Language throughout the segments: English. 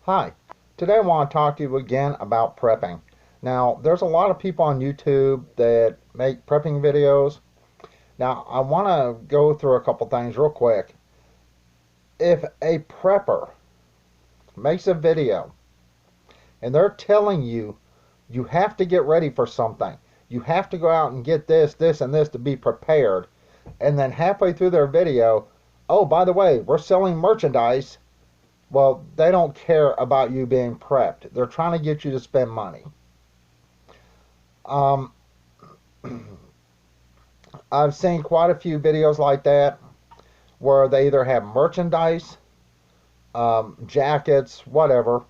Hi, today I want to talk to you again about prepping. Now, there's a lot of people on YouTube that make prepping videos. Now, I want to go through a couple things real quick. If a prepper makes a video and they're telling you you have to get ready for something, you have to go out and get this, this, and this to be prepared, and then halfway through their video, oh, by the way, we're selling merchandise. Well, they don't care about you being prepped. They're trying to get you to spend money. Um, I've seen quite a few videos like that where they either have merchandise, jackets, whatever,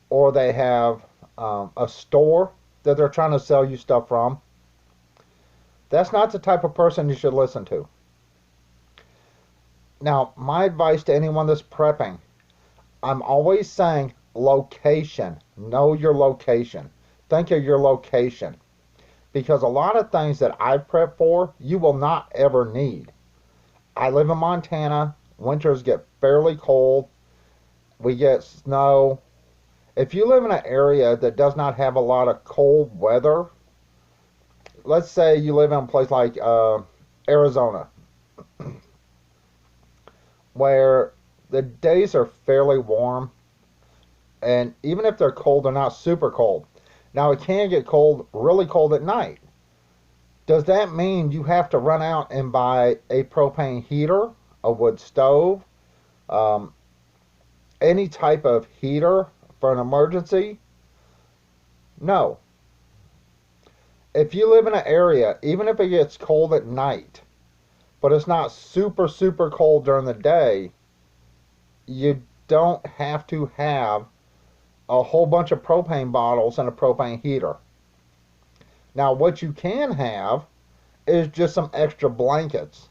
or they have a store that they're trying to sell you stuff from. That's not the type of person you should listen to. Now, my advice to anyone that's prepping, I'm always saying location. Know your location. Think of your location. Because a lot of things that I prep for, you will not ever need. I live in Montana. Winters get fairly cold. We get snow. If you live in an area that does not have a lot of cold weather, let's say you live in a place like Arizona, where the days are fairly warm, and even if they're cold, they're not super cold. Now, it can get cold, really cold at night. Does that mean you have to run out and buy a propane heater, a wood stove, um, any type of heater for an emergency? No. If you live in an area, even if it gets cold at night, but it's not super, super cold during the day, you don't have to have a whole bunch of propane bottles and a propane heater. Now, what you can have is just some extra blankets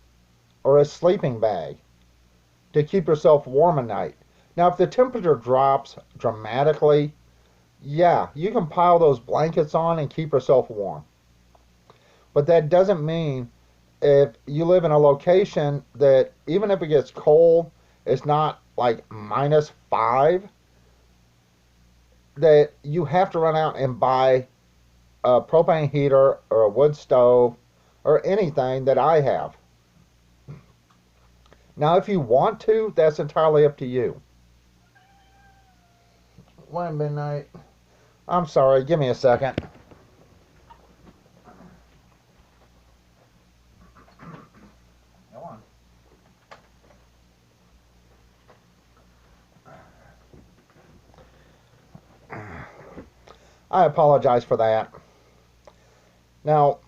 or a sleeping bag to keep yourself warm at night. Now, if the temperature drops dramatically, yeah, you can pile those blankets on and keep yourself warm. But that doesn't mean if you live in a location that even if it gets cold, it's not like -5, that you have to run out and buy a propane heater or a wood stove or anything that I have. Now, if you want to, that's entirely up to you. One midnight. I'm sorry, give me a second. Go on. I apologize for that. Now,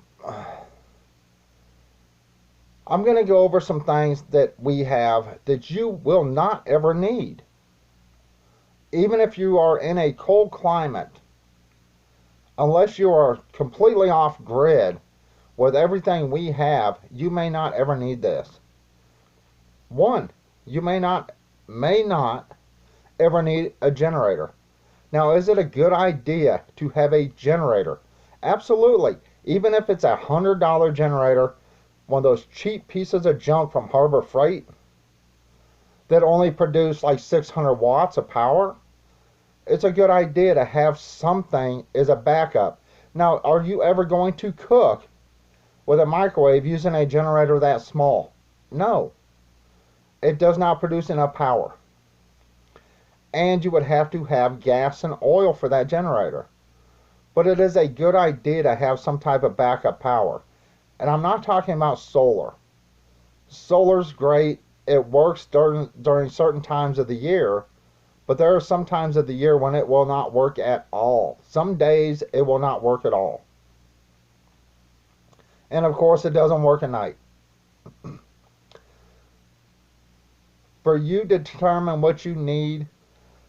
I'm going to go over some things that we have that you will not ever need. Even if you are in a cold climate, unless you are completely off grid with everything we have, you may not ever need this. One, you may not ever need a generator. Now, is it a good idea to have a generator? Absolutely. Even if it's $100 generator, one of those cheap pieces of junk from Harbor Freight that only produce like 600 watts of power, it's a good idea to have something as a backup. Now, are you ever going to cook with a microwave using a generator that small? No. It does not produce enough power. And you would have to have gas and oil for that generator. But it is a good idea to have some type of backup power. And I'm not talking about solar. Solar's great. It works during certain times of the year. But there are some times of the year when it will not work at all. Some days it will not work at all. And of course, it doesn't work at night. For you to determine what you need,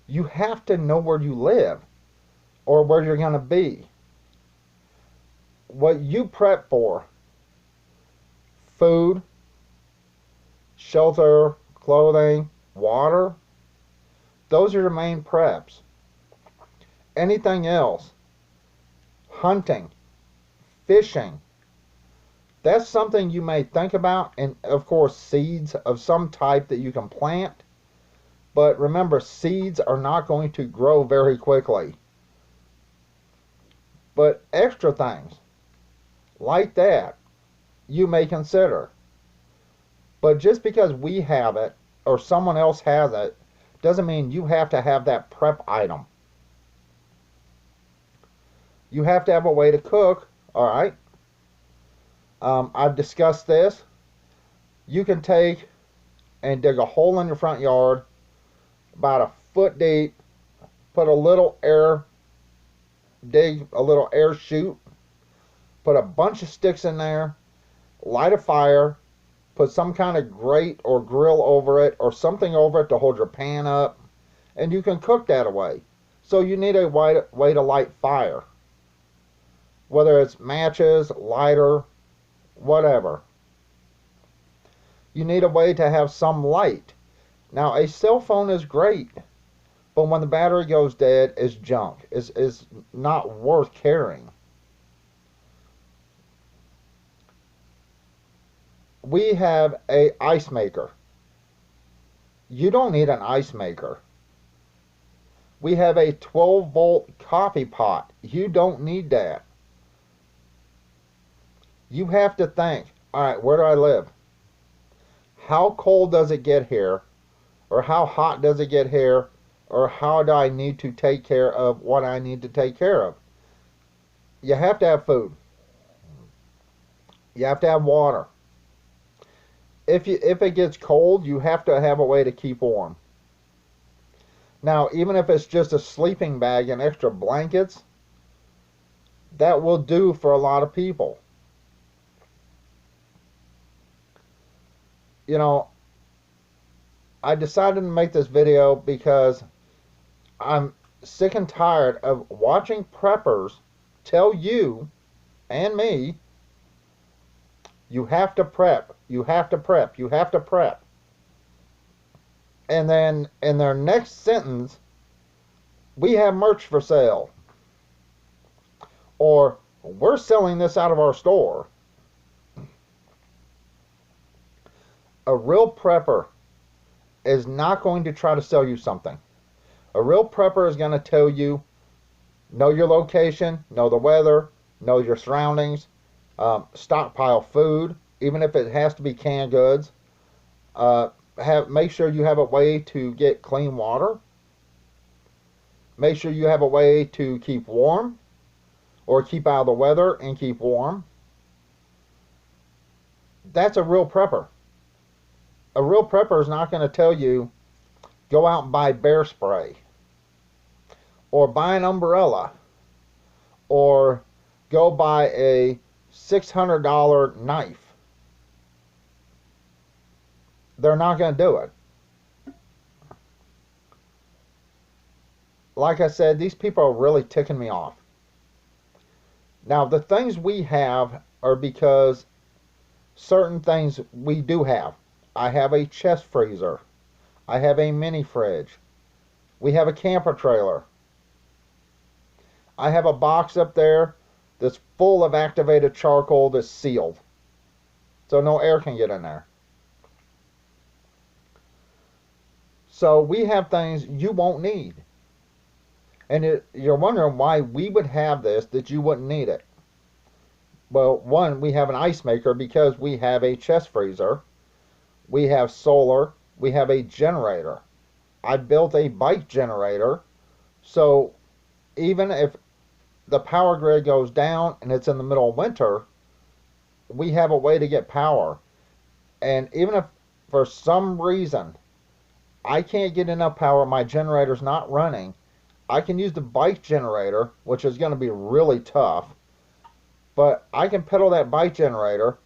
you have to know where you live or where you're going to be. What you prep for: food, shelter, clothing, water, those are your main preps. Anything else, hunting, fishing, that's something you may think about, and of course seeds of some type that you can plant. But remember, seeds are not going to grow very quickly. But extra things like that you may consider. But just because we have it or someone else has it doesn't mean you have to have that prep item. You have to have a way to cook, all right? I've discussed this. You can take and dig a hole in your front yard about a foot deep, put a little air, dig a little air chute, put a bunch of sticks in there, light a fire, put some kind of grate or grill over it or something over it to hold your pan up, and you can cook that away. So you need a way to light fire, whether it's matches, lighter, whatever. You need a way to have some light. Now, a cell phone is great, but when the battery goes dead, it's junk. It's not worth carrying. We have a ice maker. You don't need an ice maker. We have a 12-volt coffee pot. You don't need that. You have to think, all right, where do I live? How cold does it get here? Or how hot does it get here? Or how do I need to take care of what I need to take care of? You have to have food. You have to have water. If it gets cold, you have to have a way to keep warm. Now, even if it's just a sleeping bag and extra blankets, that will do for a lot of people. You know, I decided to make this video because I'm sick and tired of watching preppers tell you and me, you have to prep, you have to prep, you have to prep. And then in their next sentence, we have merch for sale. Or we're selling this out of our store. A real prepper is not going to try to sell you something. A real prepper is going to tell you, know your location, know the weather, know your surroundings, stockpile food, even if it has to be canned goods. Make sure you have a way to get clean water. Make sure you have a way to keep warm, or keep out of the weather and keep warm. That's a real prepper. A real prepper is not going to tell you, go out and buy bear spray, or buy an umbrella, or go buy a $600 knife. They're not going to do it. Like I said, these people are really ticking me off. Now, the things we have are because certain things we do have. I have a chest freezer. I have a mini fridge. We have a camper trailer. I have a box up there that's full of activated charcoal that's sealed, so no air can get in there. So we have things you won't need. And you're wondering why we would have this that you wouldn't need it. Well, one, we have an ice maker because we have a chest freezer. We have solar. We have a generator. I built a bike generator, so even if the power grid goes down and it's in the middle of winter, we have a way to get power. And even if for some reason I can't get enough power, my generator's not running, I can use the bike generator, which is going to be really tough, but I can pedal that bike generator,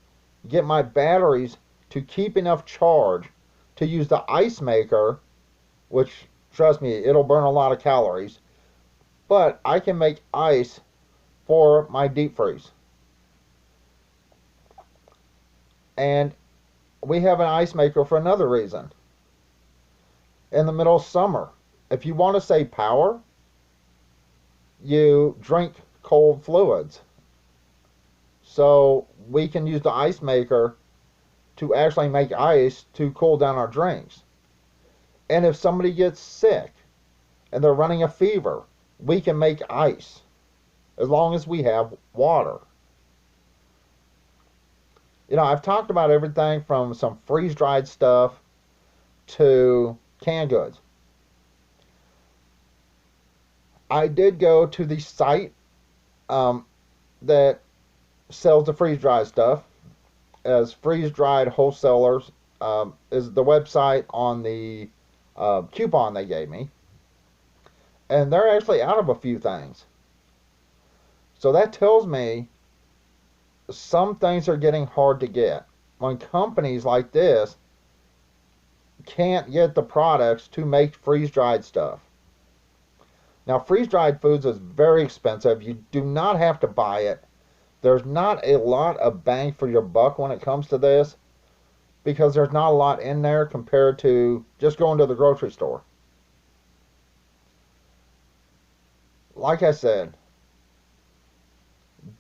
get my batteries to keep enough charge to use the ice maker, which, trust me, it'll burn a lot of calories, but I can make ice for my deep freeze. And we have an ice maker for another reason. In the middle of summer, if you want to save power, you drink cold fluids. So we can use the ice maker to actually make ice to cool down our drinks. And if somebody gets sick and they're running a fever, we can make ice as long as we have water. You know, I've talked about everything from some freeze-dried stuff to canned goods. I did go to the site that sells the freeze-dried stuff, as freeze-dried wholesalers is the website on the coupon they gave me, and they're actually out of a few things. So that tells me some things are getting hard to get when companies like this can't get the products to make freeze-dried stuff. Now, freeze-dried foods is very expensive. You do not have to buy it. There's not a lot of bang for your buck when it comes to this, because there's not a lot in there compared to just going to the grocery store. Like I said,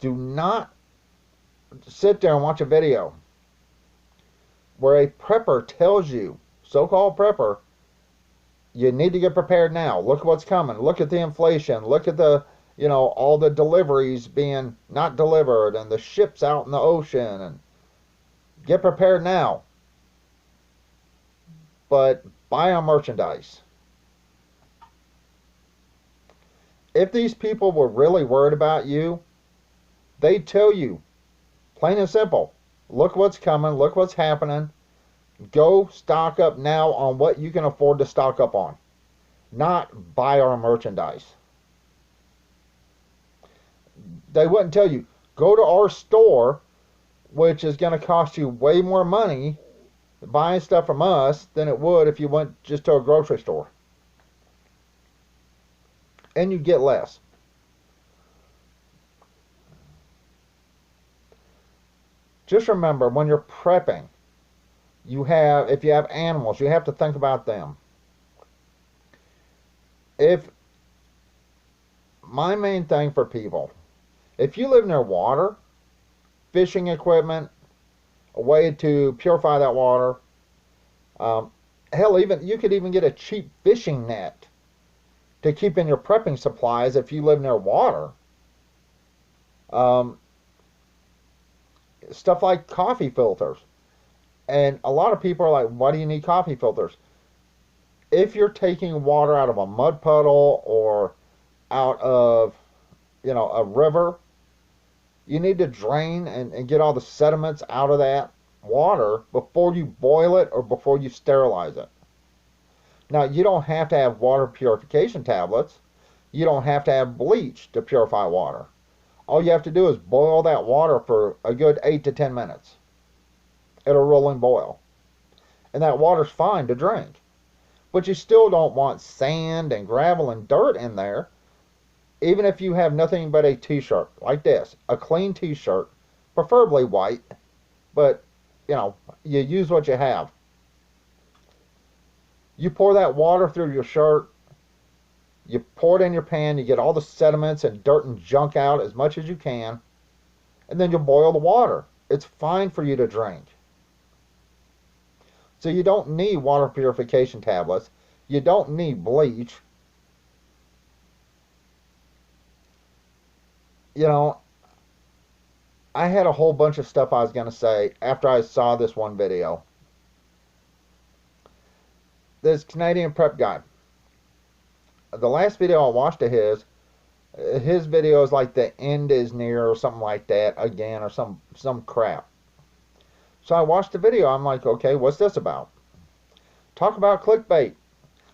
do not sit there and watch a video where a prepper tells you, so-called prepper, you need to get prepared now. Look what's coming. Look at the inflation. Look at the, all the deliveries being not delivered and the ships out in the ocean, and get prepared now. But buy our merchandise. If these people were really worried about you, they'd tell you, plain and simple, look what's coming, look what's happening. Go stock up now on what you can afford to stock up on. Not buy our merchandise. They wouldn't tell you, go to our store, which is going to cost you way more money buying stuff from us than it would if you went just to a grocery store. And you get less. Just remember, when you're prepping, if you have animals, you have to think about them. My main thing for people, if you live near water, fishing equipment, a way to purify that water, hell, you could even get a cheap fishing net to keep in your prepping supplies if you live near water. Stuff like coffee filters. And a lot of people are like, why do you need coffee filters? If you're taking water out of a mud puddle or out of, a river, you need to drain and get all the sediments out of that water before you boil it or before you sterilize it. Now, you don't have to have water purification tablets. You don't have to have bleach to purify water. All you have to do is boil that water for a good 8 to 10 minutes at a rolling boil. And that water's fine to drink. But you still don't want sand and gravel and dirt in there, even if you have nothing but a t-shirt like this, a clean t-shirt, preferably white, but you use what you have. You pour that water through your shirt, you pour it in your pan, you get all the sediments and dirt and junk out as much as you can, and then you boil the water. It's fine for you to drink. So you don't need water purification tablets. You don't need bleach. I had a whole bunch of stuff I was going to say after I saw this one video. This Canadian prep guy. The last video I watched of his video is like the end is near or something like that again, or some crap. So I watched the video. I'm like, okay, what's this about? Talk about clickbait.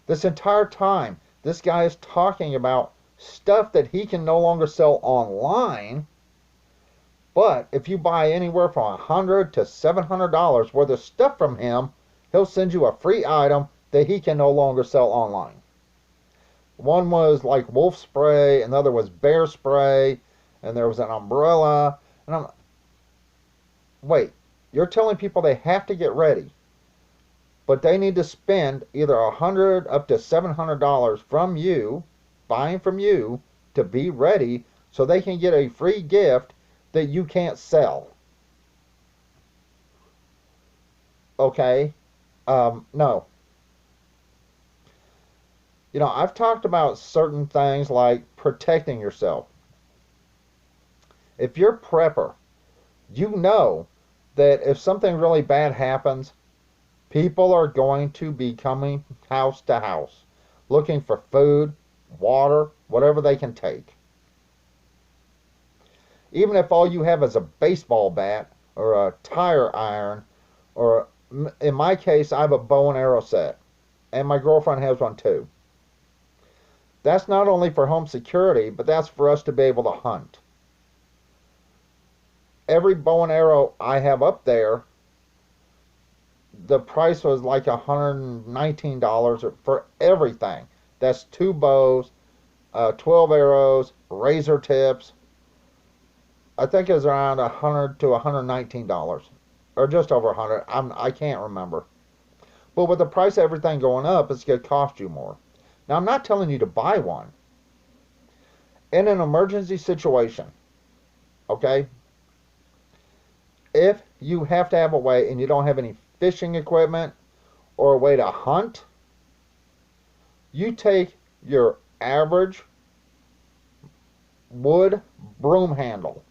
This entire time, this guy is talking about stuff that he can no longer sell online. But if you buy anywhere from $100 to $700 worth of stuff from him, he'll send you a free item that he can no longer sell online. One was like wolf spray, another was bear spray, and there was an umbrella. And I'm, wait, you're telling people they have to get ready, but they need to spend either $100 up to $700 from you, buying from you, to be ready so they can get a free gift that you can't sell. Okay? No. I've talked about certain things like protecting yourself. If you're a prepper, you know that if something really bad happens, people are going to be coming house to house looking for food, water, whatever they can take. Even if all you have is a baseball bat or a tire iron, or in my case, I have a bow and arrow set, and my girlfriend has one too. That's not only for home security, but that's for us to be able to hunt. Every bow and arrow I have up there, the price was like $119 for everything. That's 2 bows, 12 arrows, razor tips. I think it's around $100 to $119, or just over 100. I can't remember. But with the price of everything going up, it's going to cost you more. Now, I'm not telling you to buy one. In an emergency situation, okay, if you have to have a way and you don't have any fishing equipment or a way to hunt, you take your average wood broom handle.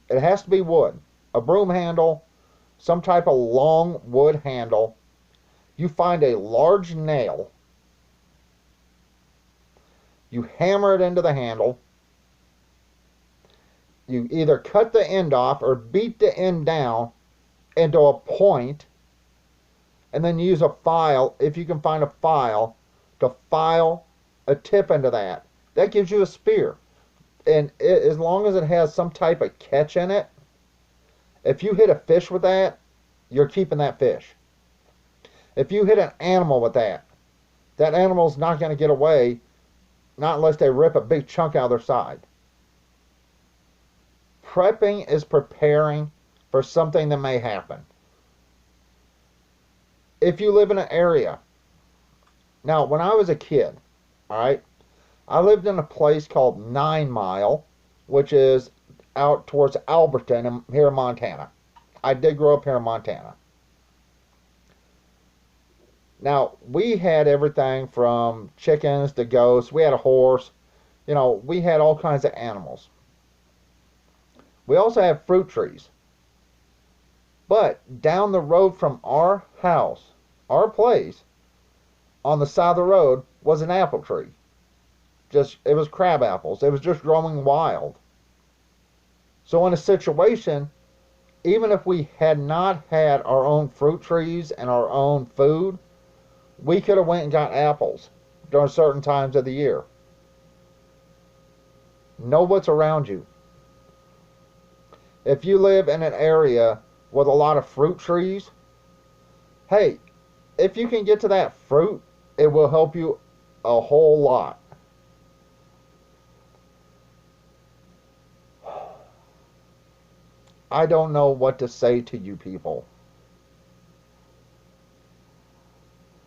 It has to be wood. A broom handle, some type of long wood handle. You find a large nail. You hammer it into the handle. You either cut the end off or beat the end down into a point, and then use a file, if you can find a file, to file a tip into that. That gives you a spear. And as long as it has some type of catch in it, if you hit a fish with that, you're keeping that fish. If you hit an animal with that, that animal's not going to get away, not unless they rip a big chunk out of their side. Prepping is preparing for something that may happen. If you live in an area, now when I was a kid, all right, I lived in a place called 9 Mile, which is out towards Alberton here in Montana. I did grow up here in Montana. Now, we had everything from chickens to goats. We had a horse. We had all kinds of animals. We also have fruit trees. But down the road from our house, our place, on the side of the road was an apple tree. It was crab apples. It was just growing wild. So in a situation, even if we had not had our own fruit trees and our own food, we could have went and got apples during certain times of the year. Know what's around you. If you live in an area with a lot of fruit trees, hey, if you can get to that fruit, it will help you a whole lot. I don't know what to say to you people,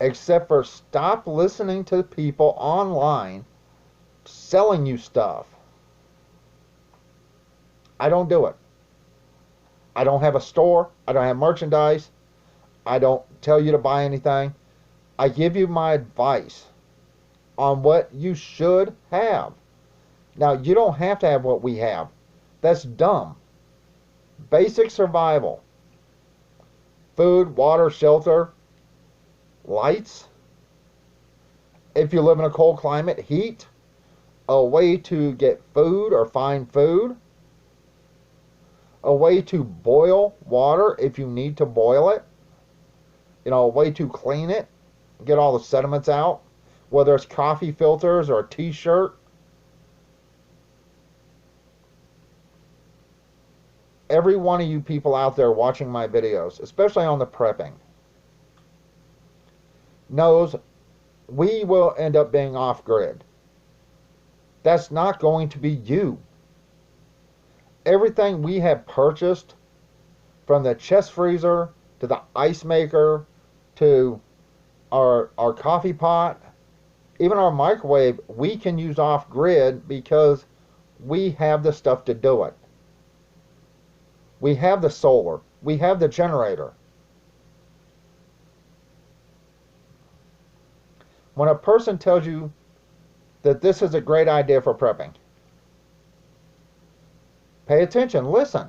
except for stop listening to people online selling you stuff. I don't do it. I don't have a store. I don't have merchandise. I don't tell you to buy anything. I give you my advice on what you should have. Now, you don't have to have what we have. That's dumb. Basic survival. Food, water, shelter, lights. If you live in a cold climate, heat. A way to get food or find food. A way to boil water if you need to boil it. A way to clean it, get all the sediments out, whether it's coffee filters or a t-shirt. Every one of you people out there watching my videos, especially on the prepping, knows we will end up being off-grid. That's not going to be you. Everything we have purchased, from the chest freezer to the ice maker to our coffee pot, even our microwave, we can use off-grid because we have the stuff to do it. We have the solar. We have the generator. When a person tells you that this is a great idea for prepping, pay attention, listen,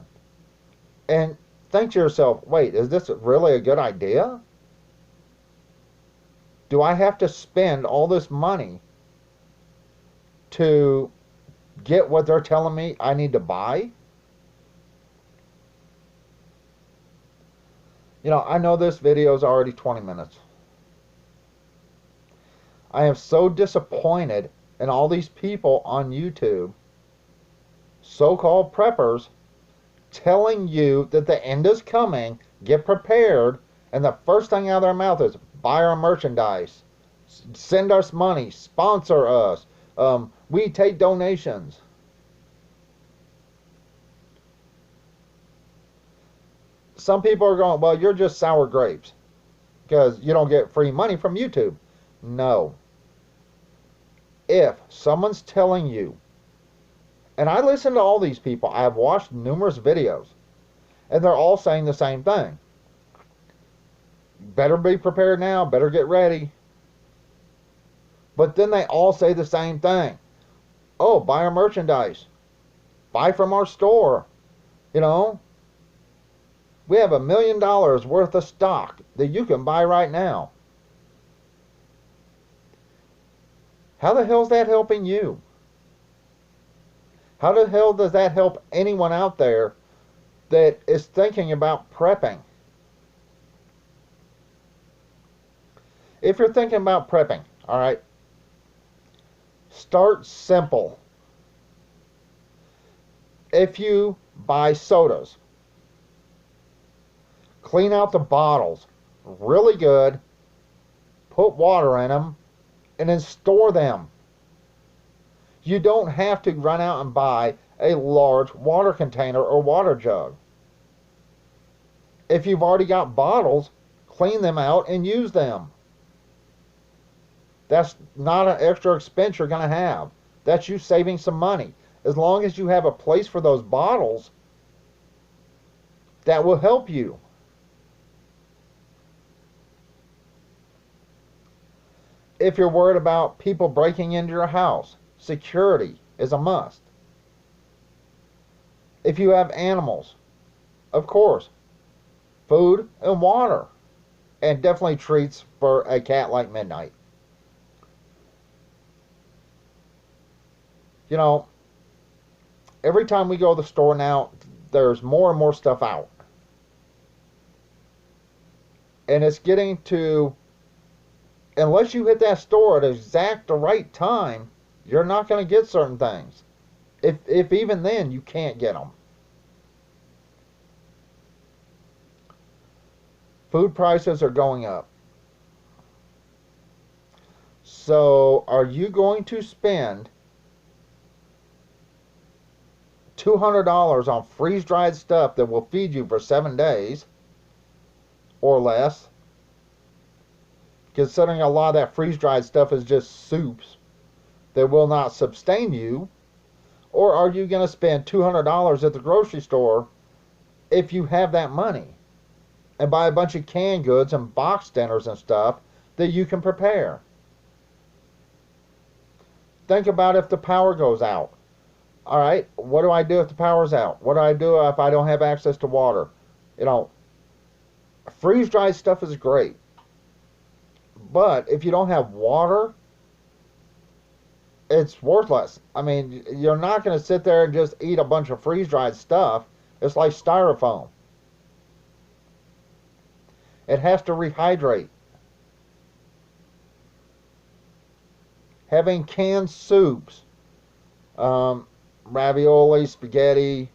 and think to yourself, wait, is this really a good idea? Do I have to spend all this money to get what they're telling me I need to buy? I know this video is already 20 minutes. I am so disappointed in all these people on YouTube, so-called preppers, telling you that the end is coming, get prepared, and the first thing out of their mouth is, buy our merchandise, send us money, sponsor us, we take donations. Some people are going, well, you're just sour grapes because you don't get free money from YouTube. No. If someone's telling you, and I listen to all these people, I have watched numerous videos, and they're all saying the same thing. Better be prepared now, better get ready. But then they all say the same thing. Oh, buy our merchandise. Buy from our store. We have $1 million worth of stock that you can buy right now. How the hell is that helping you? How the hell does that help anyone out there that is thinking about prepping? If you're thinking about prepping, all right, start simple. If you buy sodas, clean out the bottles really good, put water in them, and then store them. You don't have to run out and buy a large water container or water jug. If you've already got bottles, clean them out and use them. That's not an extra expense you're going to have. That's you saving some money. As long as you have a place for those bottles, that will help you. If you're worried about people breaking into your house, security is a must. If you have animals, of course, food and water, and definitely treats for a cat like Midnight. Every time we go to the store now, there's more and more stuff out. And it's getting to, unless you hit that store at the right time, you're not going to get certain things. If even then, you can't get them. Food prices are going up. So, are you going to spend $200 on freeze-dried stuff that will feed you for 7 days or less, considering a lot of that freeze-dried stuff is just soups that will not sustain you? Or are you going to spend $200 at the grocery store if you have that money and buy a bunch of canned goods and box dinners and stuff that you can prepare? Think about if the power goes out. All right, what do I do if the power's out? What do I do if I don't have access to water? Freeze-dried stuff is great. But if you don't have water, it's worthless. I mean, you're not going to sit there and just eat a bunch of freeze-dried stuff. It's like styrofoam. It has to rehydrate. Having canned soups, ravioli, spaghetti,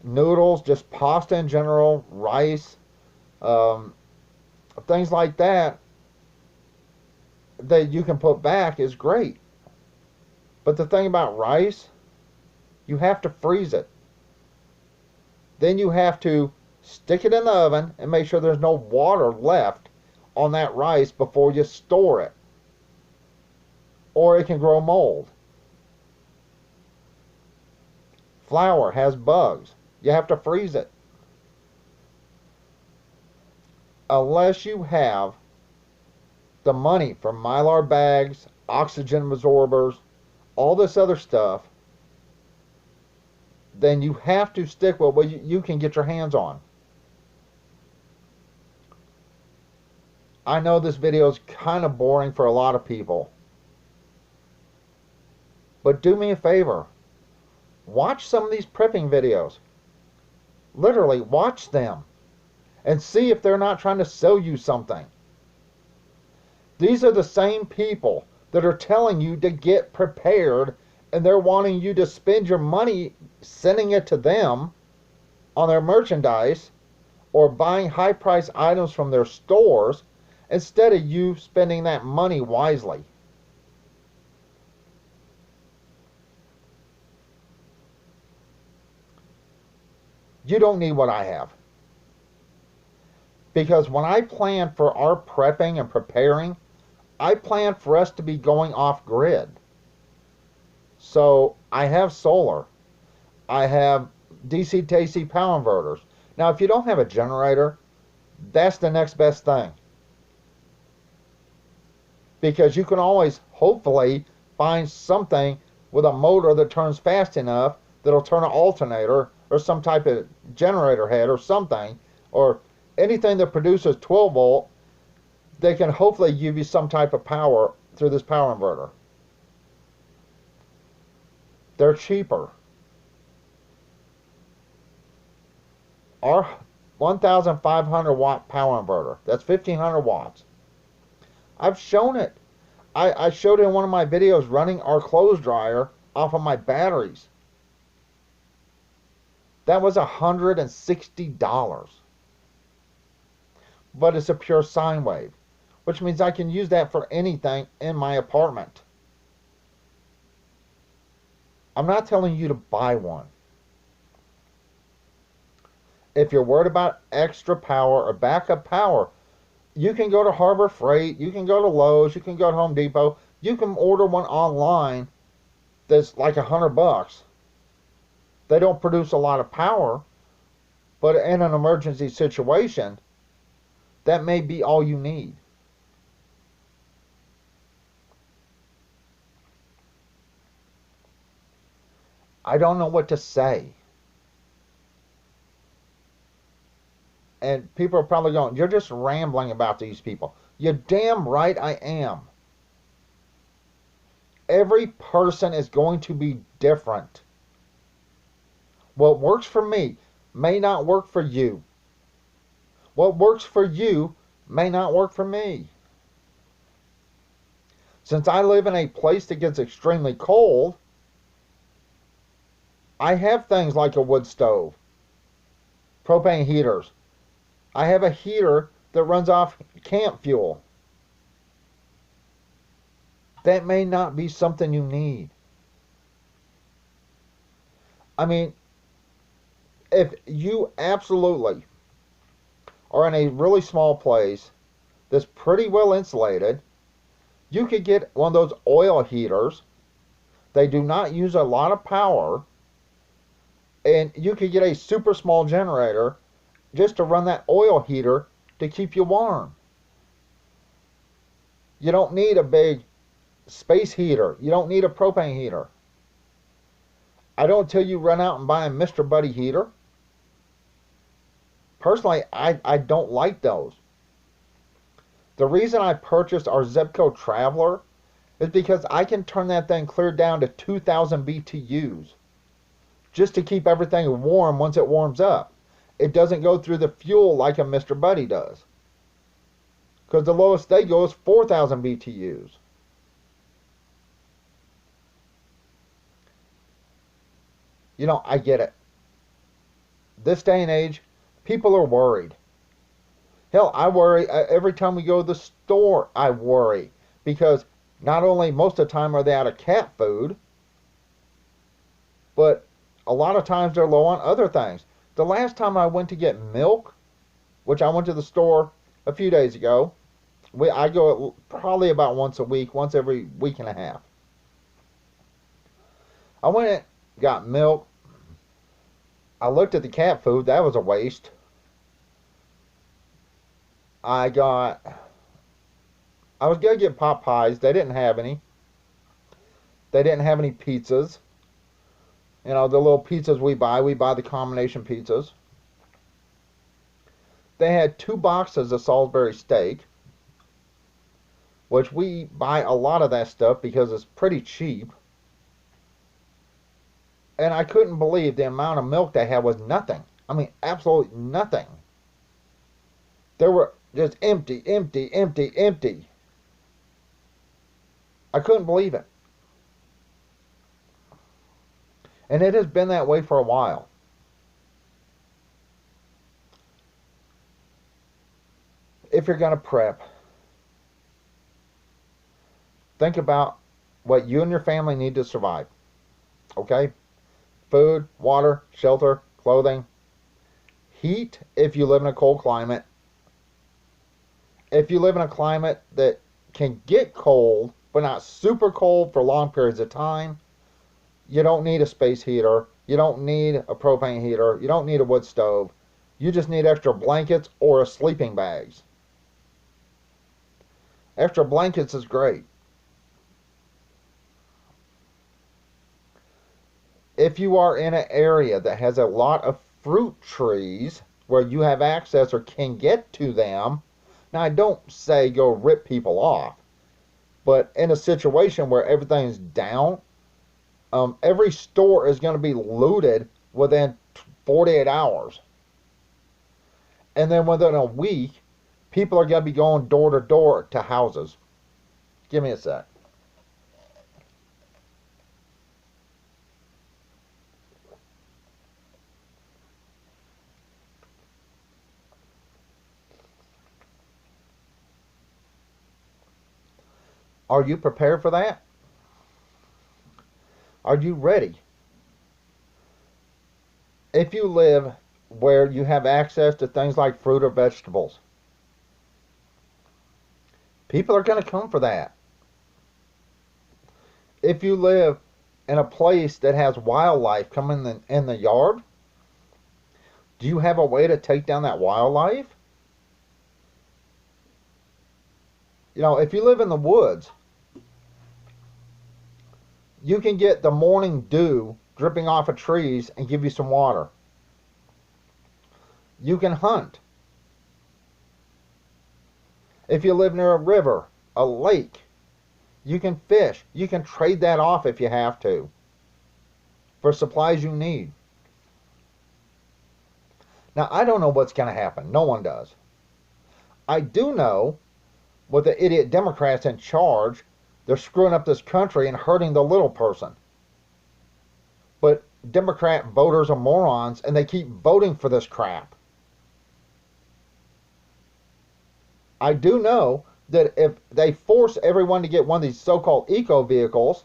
noodles, just pasta in general, rice, things like that you can put back is great. But the thing about rice, you have to freeze it. Then you have to stick it in the oven and make sure there's no water left on that rice before you store it, or it can grow mold. Flour has bugs. You have to freeze it. Unless you have the money for Mylar bags, oxygen absorbers, all this other stuff, then you have to stick with what you can get your hands on. I know this video is kind of boring for a lot of people, but do me a favor. Watch some of these prepping videos. Literally, watch them and see if they're not trying to sell you something. These are the same people that are telling you to get prepared, and they're wanting you to spend your money sending it to them on their merchandise or buying high-priced items from their stores instead of you spending that money wisely. You don't need what I have. Because when I plan for our prepping and preparing, I plan for us to be going off grid. So I have solar. I have DC to AC power inverters. Now, if you don't have a generator, that's the next best thing. Because you can always, hopefully, find something with a motor that turns fast enough that'll turn an alternator or some type of generator head or something, or anything that produces 12 volt, they can hopefully give you some type of power through this power inverter. They're cheaper. Our 1,500 watt power inverter, that's 1,500 watts. I've shown it. I showed it in one of my videos running our clothes dryer off of my batteries. That was $160. But it's a pure sine wave, which means I can use that for anything in my apartment. I'm not telling you to buy one. If you're worried about extra power or backup power, you can go to Harbor Freight, you can go to Lowe's, you can go to Home Depot, you can order one online that's like $100. They don't produce a lot of power, but in an emergency situation, that may be all you need. I don't know what to say. And people are probably going, you're just rambling about these people. You're damn right I am. Every person is going to be different. What works for me may not work for you. What works for you may not work for me. Since I live in a place that gets extremely cold, I have things like a wood stove, propane heaters. I have a heater that runs off camp fuel. That may not be something you need. I mean, if you absolutely are in a really small place that's pretty well insulated, you could get one of those oil heaters. They do not use a lot of power, and you could get a super small generator just to run that oil heater to keep you warm. You don't need a big space heater. You don't need a propane heater. I don't tell you run out and buy a Mr. Buddy heater. Personally, I don't like those. The reason I purchased our Zebco Traveler is because I can turn that thing clear down to 2,000 BTUs just to keep everything warm once it warms up. It doesn't go through the fuel like a Mr. Buddy does. Because the lowest they go is 4,000 BTUs. You know, I get it. This day and age, people are worried. Hell, I worry every time we go to the store. I worry because not only most of the time are they out of cat food, but a lot of times they're low on other things. The last time I went to get milk, which I went to the store a few days ago, I go probably about once a week, once every week and a half. I went and got milk. I looked at the cat food. That was a waste. I got I was going to get pot pies. They didn't have any. They didn't have any pizzas. You know, the little pizzas we buy the combination pizzas. They had 2 boxes of Salisbury steak, which we buy a lot of that stuff because it's pretty cheap. And I couldn't believe the amount of milk they had was nothing. I mean, absolutely nothing. They were just empty, empty, empty, empty. I couldn't believe it. And it has been that way for a while. If you're going to prep, think about what you and your family need to survive. Okay? Food, water, shelter, clothing, heat if you live in a cold climate. If you live in a climate that can get cold, but not super cold for long periods of time, you don't need a space heater. You don't need a propane heater. You don't need a wood stove. You just need extra blankets or sleeping bags. Extra blankets is great. If you are in an area that has a lot of fruit trees where you have access or can get to them, now I don't say go rip people off, but in a situation where everything's down, every store is going to be looted within 48 hours. And then within a week, people are going to be going door to door to houses. Give me a sec. Are you prepared for that? Are you ready? If you live where you have access to things like fruit or vegetables, people are going to come for that. If you live in a place that has wildlife coming in the yard, do you have a way to take down that wildlife? You know, if you live in the woods, you can get the morning dew dripping off of trees and give you some water. You can hunt. If you live near a river, a lake, you can fish. You can trade that off if you have to for supplies you need. Now, I don't know what's going to happen. No one does. I do know with the idiot Democrats in charge, they're screwing up this country and hurting the little person. But Democrat voters are morons and they keep voting for this crap. I do know that if they force everyone to get one of these so-called eco vehicles,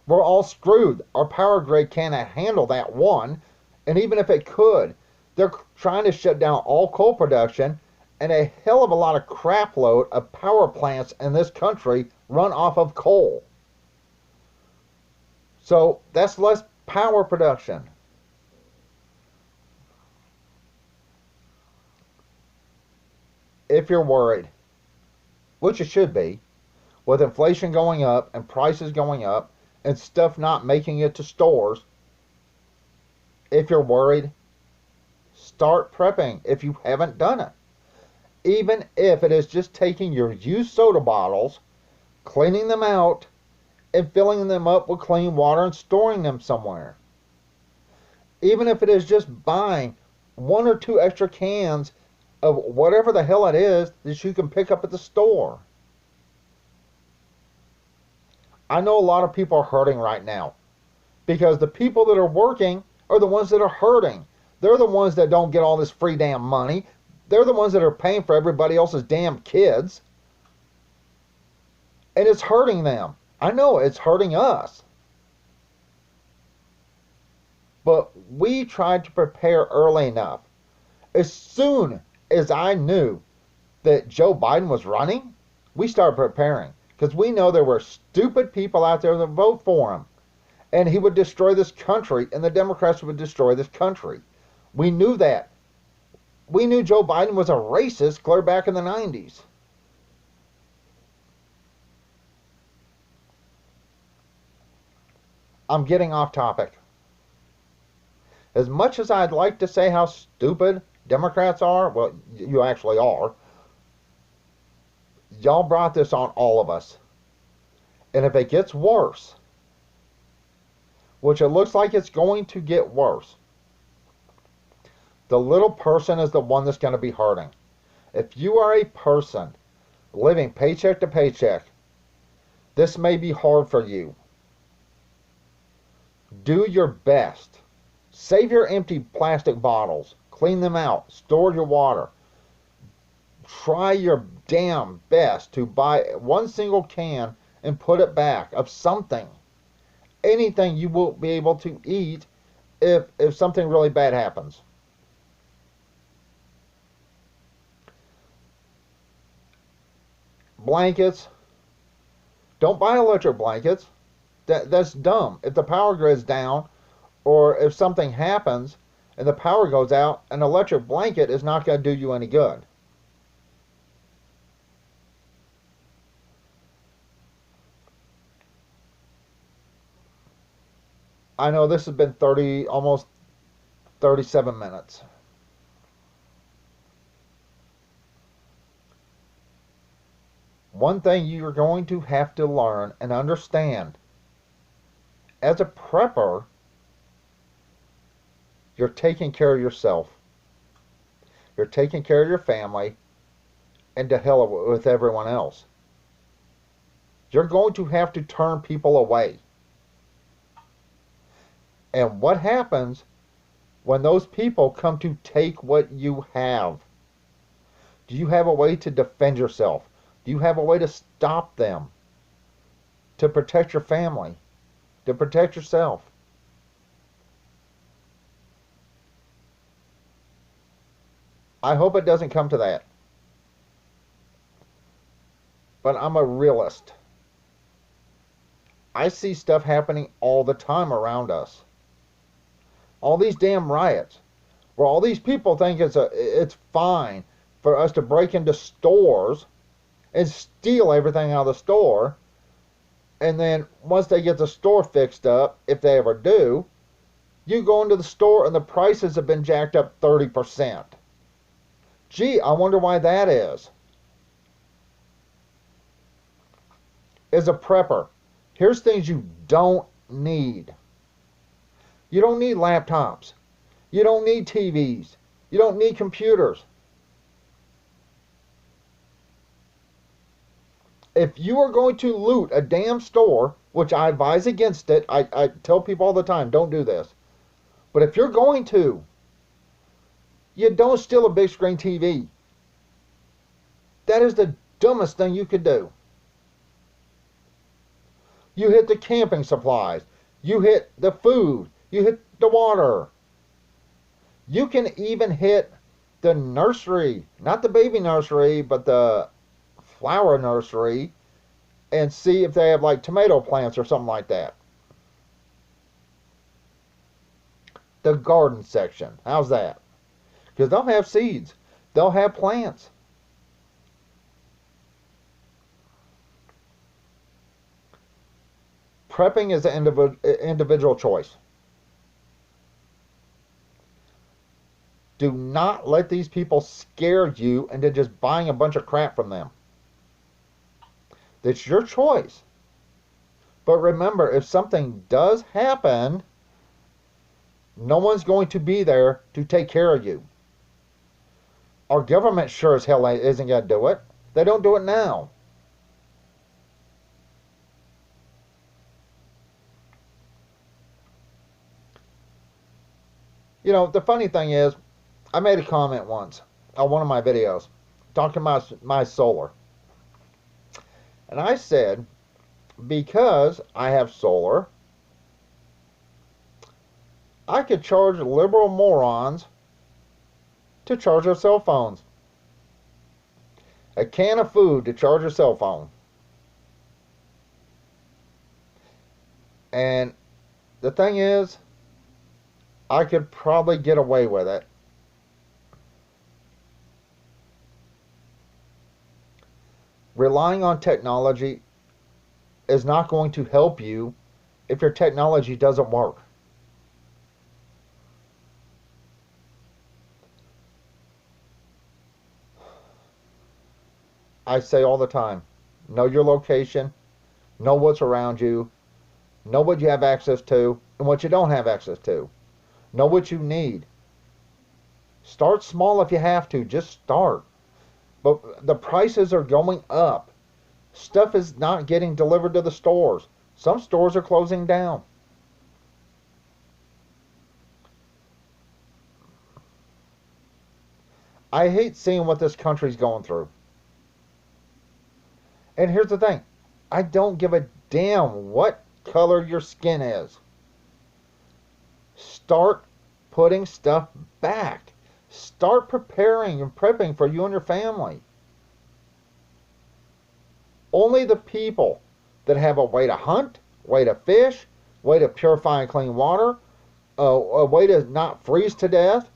we're all screwed. Our power grid can't handle that one. And even if it could, they're trying to shut down all coal production, and a hell of a lot of crap load of power plants in this country run off of coal. So that's less power production. If you're worried, which you should be, with inflation going up and prices going up and stuff not making it to stores, if you're worried, start prepping if you haven't done it. Even if it is just taking your used soda bottles, cleaning them out, and filling them up with clean water and storing them somewhere. Even if it is just buying 1 or 2 extra cans of whatever the hell it is that you can pick up at the store. I know a lot of people are hurting right now because the people that are working are the ones that are hurting. They're the ones that don't get all this free damn money. They're the ones that are paying for everybody else's damn kids. And it's hurting them. I know it's hurting us. But we tried to prepare early enough. As soon as I knew that Joe Biden was running, we started preparing. Because we know there were stupid people out there that vote for him. And he would destroy this country, and the Democrats would destroy this country. We knew that. We knew Joe Biden was a racist clear back in the 90s. I'm getting off topic. As much as I'd like to say how stupid Democrats are, well, you actually are, y'all brought this on all of us. And if it gets worse, which it looks like it's going to get worse, the little person is the one that's going to be hurting. If you are a person living paycheck to paycheck, this may be hard for you. Do your best. Save your empty plastic bottles. Clean them out. Store your water. Try your damn best to buy one single can and put it back of something. Anything you will be able to eat if something really bad happens. Blankets. Don't buy electric blankets. That's dumb. If the power grid's down or if something happens and the power goes out, an electric blanket is not going to do you any good. I know this has been almost 37 minutes. One thing you're going to have to learn and understand, as a prepper, you're taking care of yourself. You're taking care of your family, and to hell with everyone else. You're going to have to turn people away. And what happens when those people come to take what you have? Do you have a way to defend yourself? Do you have a way to stop them? To protect your family? To protect yourself? I hope it doesn't come to that. But I'm a realist. I see stuff happening all the time around us. All these damn riots, where all these people think it's fine for us to break into stores and steal everything out of the store, and then once they get the store fixed up, if they ever do, you go into the store and the prices have been jacked up 30%. Gee, I wonder why that is. As a prepper, here's things you don't need. You don't need laptops. You don't need TVs. You don't need computers. If you are going to loot a damn store, which I advise against it, I tell people all the time, don't do this. But if you're going to, you don't steal a big screen TV. That is the dumbest thing you could do. You hit the camping supplies. You hit the food. You hit the water. You can even hit the nursery. Not the baby nursery, but the flower nursery. And see if they have like tomato plants or something like that. The garden section. How's that? Because they'll have seeds. They'll have plants. Prepping is an individual choice. Do not let these people scare you into just buying a bunch of crap from them. It's your choice. But remember, if something does happen, no one's going to be there to take care of you. Our government sure as hell isn't going to do it. They don't do it now. You know, the funny thing is, I made a comment once on one of my videos talking about my solar. And I said, because I have solar, I could charge liberal morons to charge their cell phones. A can of food to charge a cell phone. And the thing is, I could probably get away with it. Relying on technology is not going to help you if your technology doesn't work. I say all the time, know your location, know what's around you, know what you have access to and what you don't have access to. Know what you need. Start small if you have to. Just start. But the prices are going up. Stuff is not getting delivered to the stores. Some stores are closing down. I hate seeing what this country's going through. And here's the thing. I don't give a damn what color your skin is. Start putting stuff back. Start preparing and prepping for you and your family. Only the people that have a way to hunt, way to fish, way to purify and clean water, a way to not freeze to death,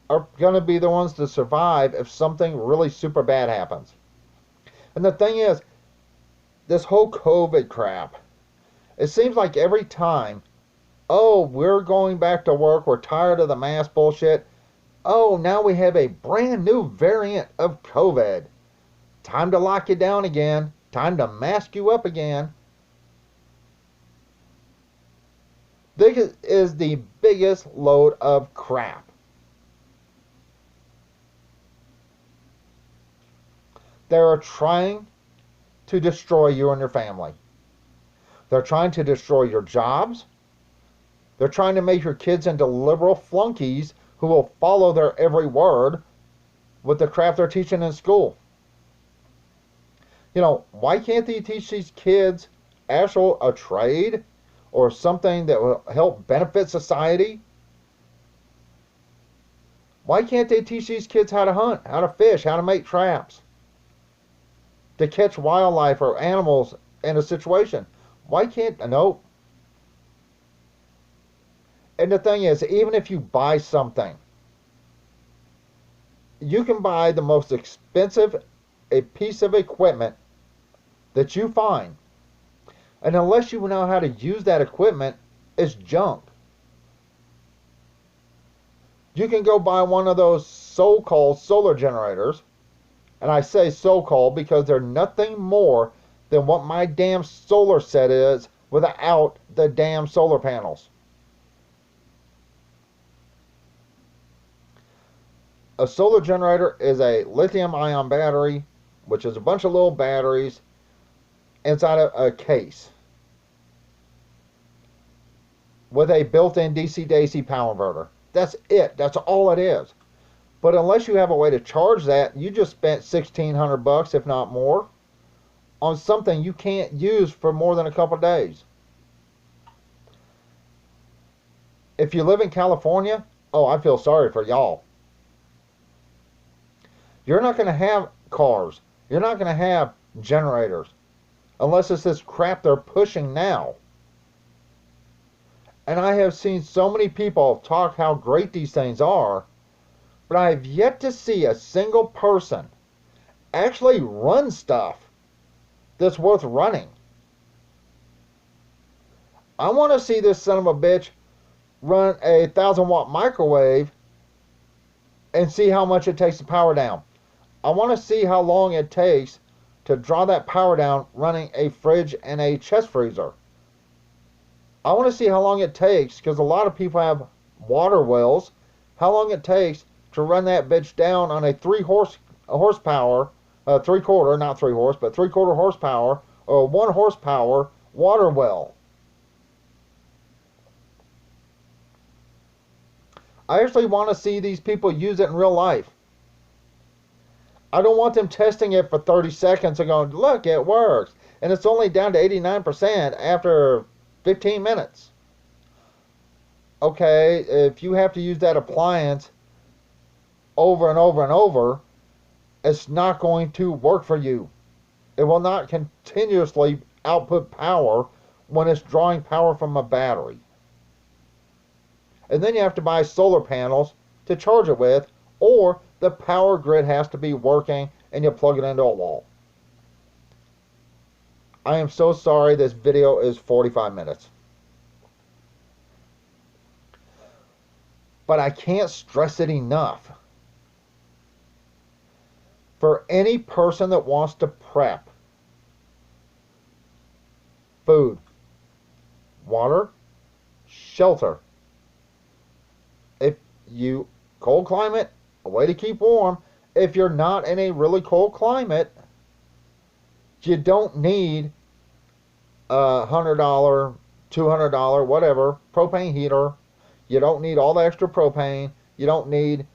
are going to be the ones to survive if something really super bad happens. And the thing is, this whole COVID crap, it seems like every time, oh, we're going back to work, we're tired of the mask bullshit, oh, now we have a brand new variant of COVID. Time to lock you down again. Time to mask you up again. This is the biggest load of crap. They are trying to destroy you and your family. They're trying to destroy your jobs. They're trying to make your kids into liberal flunkies who will follow their every word with the crap they're teaching in school. You know, why can't they teach these kids a trade or something that will help benefit society? Why can't they teach these kids how to hunt, how to fish, how to make traps, to catch wildlife or animals in a situation? Why can't, no. And the thing is, even if you buy something, you can buy the most expensive a piece of equipment that you find, and unless you know how to use that equipment, it's junk. You can go buy one of those so-called solar generators, and I say so-called because they're nothing more than what my damn solar set is without the damn solar panels. A solar generator is a lithium-ion battery, which is a bunch of little batteries inside a case with a built-in DC-DC power inverter. That's it. That's all it is. But unless you have a way to charge that, you just spent $1,600, if not more, on something you can't use for more than a couple of days. If you live in California, oh, I feel sorry for y'all. You're not going to have cars. You're not going to have generators unless it's this crap they're pushing now. And I have seen so many people talk how great these things are, but I have yet to see a single person actually run stuff that's worth running. I want to see this son of a bitch run a 1,000-watt microwave and see how much it takes to power down. I want to see how long it takes to draw that power down running a fridge and a chest freezer. I want to see how long it takes, because a lot of people have water wells, how long it takes to run that bitch down on a 3-horsepower, 3/4, not 3 horse, but 3/4 horsepower, or 1 horsepower water well. I actually want to see these people use it in real life. I don't want them testing it for 30 seconds and going, look, it works. And it's only down to 89% after 15 minutes. Okay, if you have to use that appliance over and over and over, it's not going to work for you. It will not continuously output power when it's drawing power from a battery. And then you have to buy solar panels to charge it with, or the power grid has to be working and you plug it into a wall. I am so sorry this video is 45 minutes. But I can't stress it enough. For any person that wants to prep, food, water, shelter. If you, cold climate, a way to keep warm. If you're not in a really cold climate, you don't need a $100, $200, whatever, propane heater. You don't need all the extra propane. You don't need,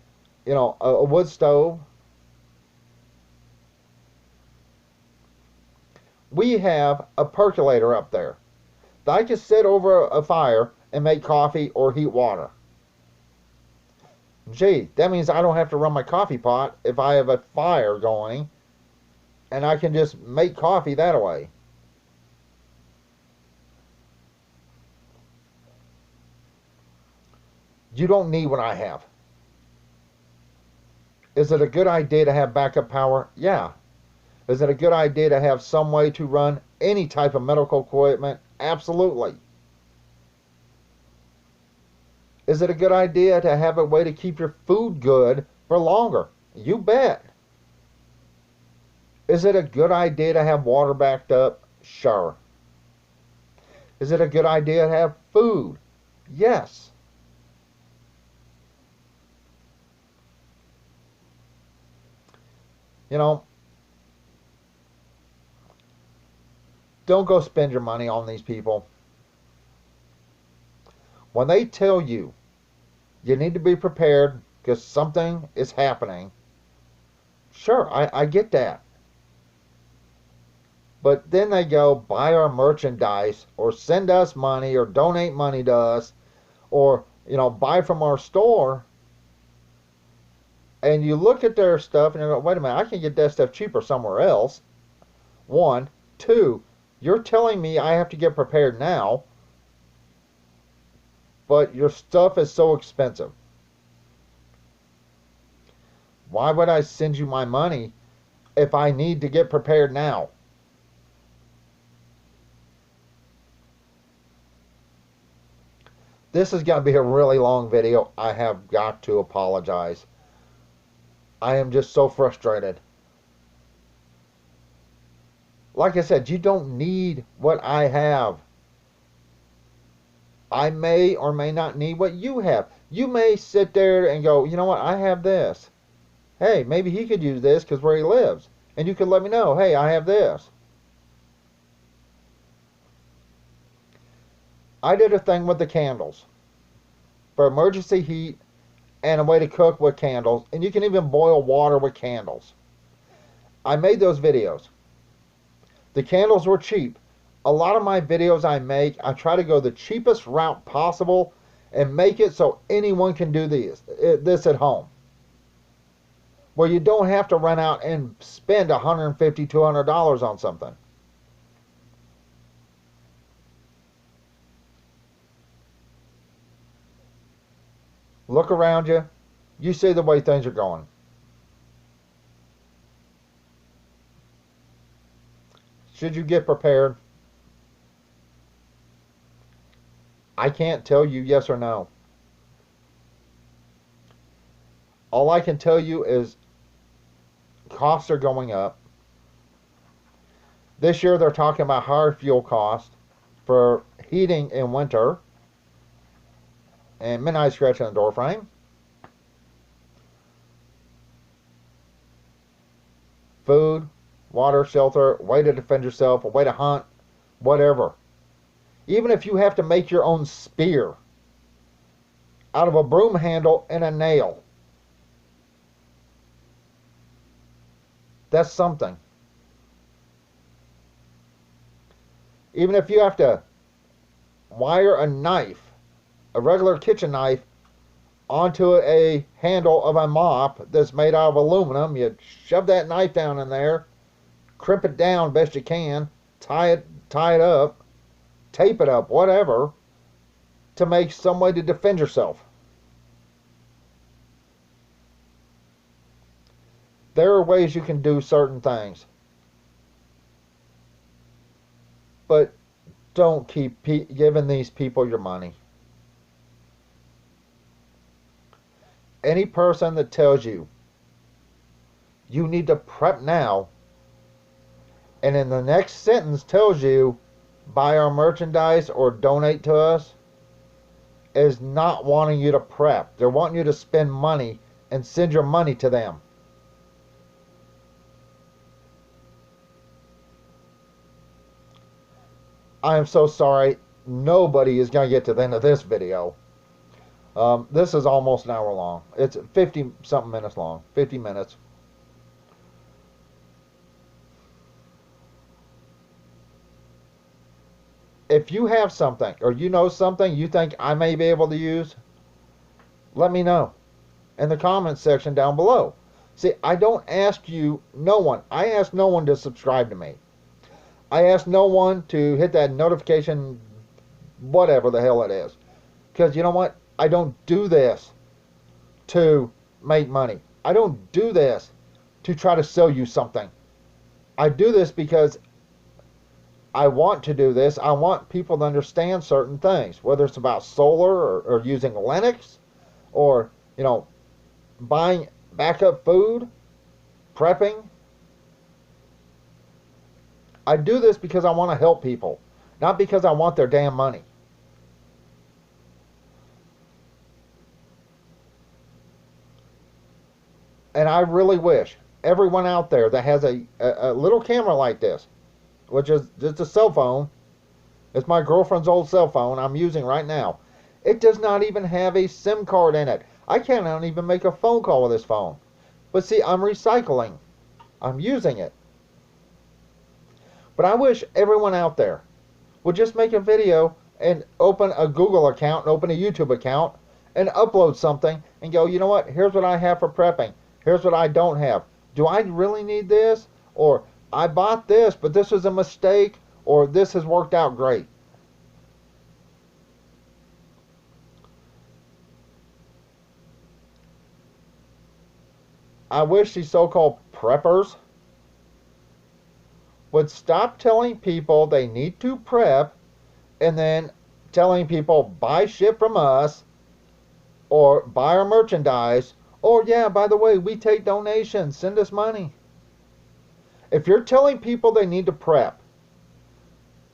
a wood stove. We have a percolator up there. I can sit over a fire and make coffee or heat water. Gee, that means I don't have to run my coffee pot if I have a fire going, and I can just make coffee that way. You don't need what I have. Is it a good idea to have backup power? Yeah. Is it a good idea to have some way to run any type of medical equipment? Absolutely. Is it a good idea to have a way to keep your food good for longer? You bet. Is it a good idea to have water backed up? Sure. Is it a good idea to have food? Yes. Don't go spend your money on these people. When they tell you you need to be prepared because something is happening, sure, I get that. But then they go buy our merchandise or send us money or donate money to us or, buy from our store. And you look at their stuff and you go, wait a minute, I can get that stuff cheaper somewhere else. One. Two, you're telling me I have to get prepared now, but your stuff is so expensive. Why would I send you my money if I need to get prepared now? This is going to be a really long video. I have got to apologize. I am just so frustrated. Like I said, you don't need what I have. I may or may not need what you have. You may sit there and go, you know what, I have this. Hey, maybe he could use this because where he lives. And you could let me know, hey, I have this. I did a thing with the candles for emergency heat and a way to cook with candles. And you can even boil water with candles. I made those videos. The candles were cheap. A lot of my videos I make, I try to go the cheapest route possible and make it so anyone can do this at home. Where you don't have to run out and spend $150, $200 on something. Look around you. You see the way things are going. Should you get prepared? I can't tell you yes or no. All I can tell you is costs are going up. This year they're talking about higher fuel costs for heating in winter. And midnight scratching the door frame. Food, water, shelter, way to defend yourself, a way to hunt, whatever. Even if you have to make your own spear out of a broom handle and a nail. That's something. Even if you have to wire a knife, a regular kitchen knife, onto a handle of a mop that's made out of aluminum, you shove that knife down in there, crimp it down best you can, tie it up, tape it up, whatever, to make some way to defend yourself. There are ways you can do certain things. But don't keep giving these people your money. Any person that tells you you need to prep now, and in the next sentence tells you buy our merchandise or donate to us, is not wanting you to prep. They're wanting you to spend money and send your money to them. I am so sorry. Nobody is going to get to the end of this video. This is almost an hour long. It's 50 something minutes long. 50 minutes. If you have something or you know something you think I may be able to use, let me know in the comments section down below. See, I don't ask you, no one. I ask no one to subscribe to me. I ask no one to hit that notification, whatever the hell it is. Because you know what? I don't do this to make money. I don't do this to try to sell you something. I do this because I want to do this. I want people to understand certain things, whether it's about solar or using Linux or, you know, buying backup food, prepping. I do this because I want to help people, not because I want their damn money. And I really wish everyone out there that has a little camera like this, which is just a cell phone, it's my girlfriend's old cell phone I'm using right now. It does not even have a SIM card in it. I cannot even make a phone call with this phone. But see, I'm recycling. I'm using it. But I wish everyone out there would just make a video and open a Google account and open a YouTube account and upload something and go, you know what, here's what I have for prepping. Here's what I don't have. Do I really need this? Or I bought this, but this was a mistake, or this has worked out great. I wish these so-called preppers would stop telling people they need to prep and then telling people buy shit from us or buy our merchandise, or yeah, by the way, we take donations, send us money. If you're telling people they need to prep,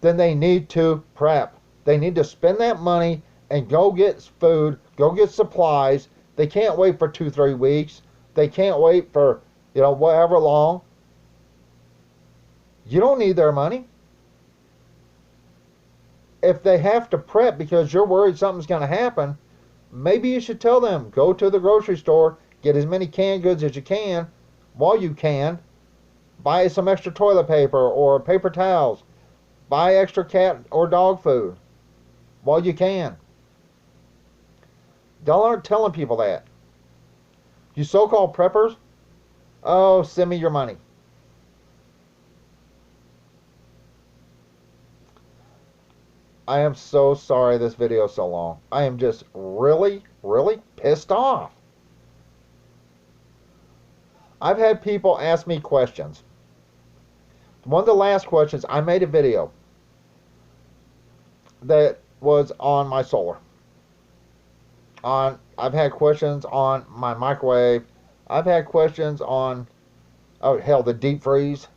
then they need to prep. They need to spend that money and go get food, go get supplies. They can't wait for 2-3 weeks. They can't wait for, you know, whatever long. You don't need their money. If they have to prep because you're worried something's going to happen, maybe you should tell them, go to the grocery store, get as many canned goods as you can while you can. Buy some extra toilet paper or paper towels. Buy extra cat or dog food while you can. Y'all aren't telling people that. You so-called preppers, oh, send me your money. I am so sorry this video is so long. I am just really, really pissed off. I've had people ask me questions. One of the last questions, I made a video that was on my solar. I've had questions on my microwave. I've had questions on, oh hell, the deep freeze.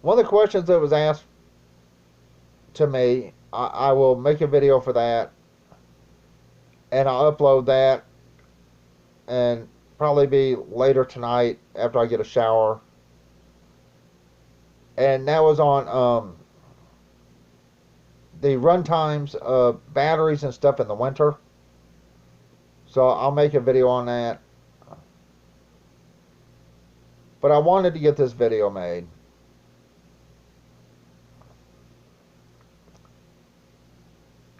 One of the questions that was asked to me, I will make a video for that, and I'll upload that, and probably be later tonight after I get a shower. And that was on the run times of batteries and stuff in the winter. So I'll make a video on that. But I wanted to get this video made.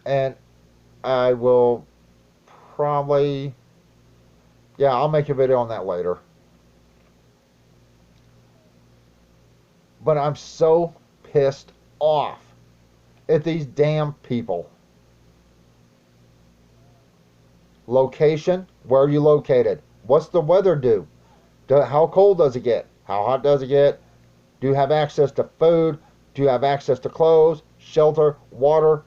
And I will probably, yeah, I'll make a video on that later. But I'm so pissed off at these damn people. Location, where are you located? What's the weather do? How cold does it get? How hot does it get? Do you have access to food? Do you have access to clothes, shelter, water?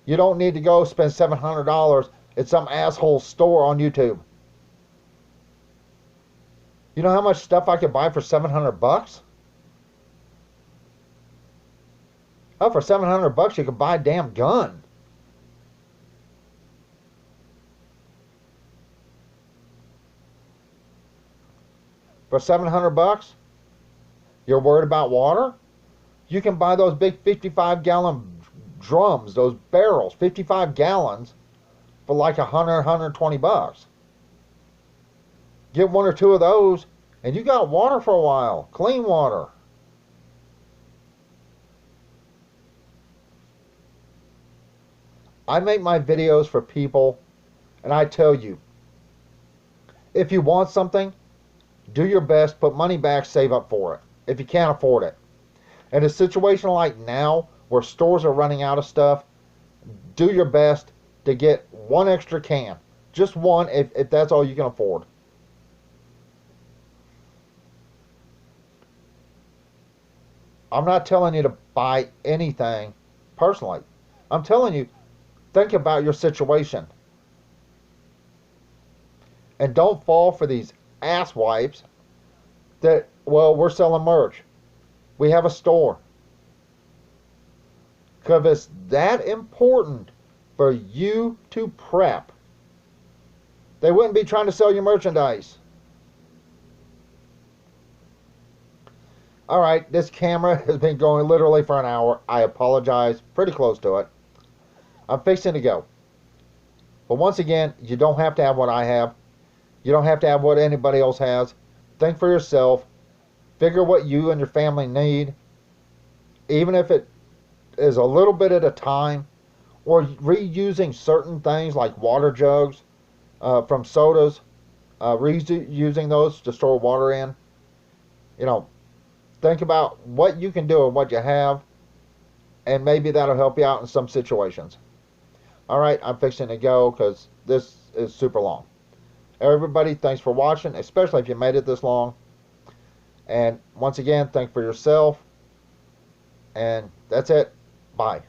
You don't need to go spend $700 at some asshole store on YouTube. You know how much stuff I could buy for 700 bucks? Oh, for 700 bucks you could buy a damn gun. For 700 bucks, you're worried about water? You can buy those big 55-gallon drums, those barrels, 55 gallons for like 100, 120 bucks. Get one or two of those and you got water for a while, clean water. I make my videos for people, and I tell you, if you want something, do your best, put money back, save up for it, if you can't afford it. In a situation like now, where stores are running out of stuff, do your best to get one extra can. Just one, if that's all you can afford. I'm not telling you to buy anything personally. I'm telling you, think about your situation. And don't fall for these ass wipes that, well, we're selling merch. We have a store. Because it's that important for you to prep. They wouldn't be trying to sell you merchandise. Alright, this camera has been going literally for an hour. I apologize. Pretty close to it. I'm fixing to go. But once again, you don't have to have what I have. You don't have to have what anybody else has. Think for yourself. Figure what you and your family need. Even if it is a little bit at a time. Or reusing certain things like water jugs from sodas. Reusing those to store water in. You know, think about what you can do and what you have. And maybe that'll help you out in some situations. Alright, I'm fixing to go because this is super long. Everybody, thanks for watching, especially if you made it this long. And once again, think for yourself. And that's it. Bye.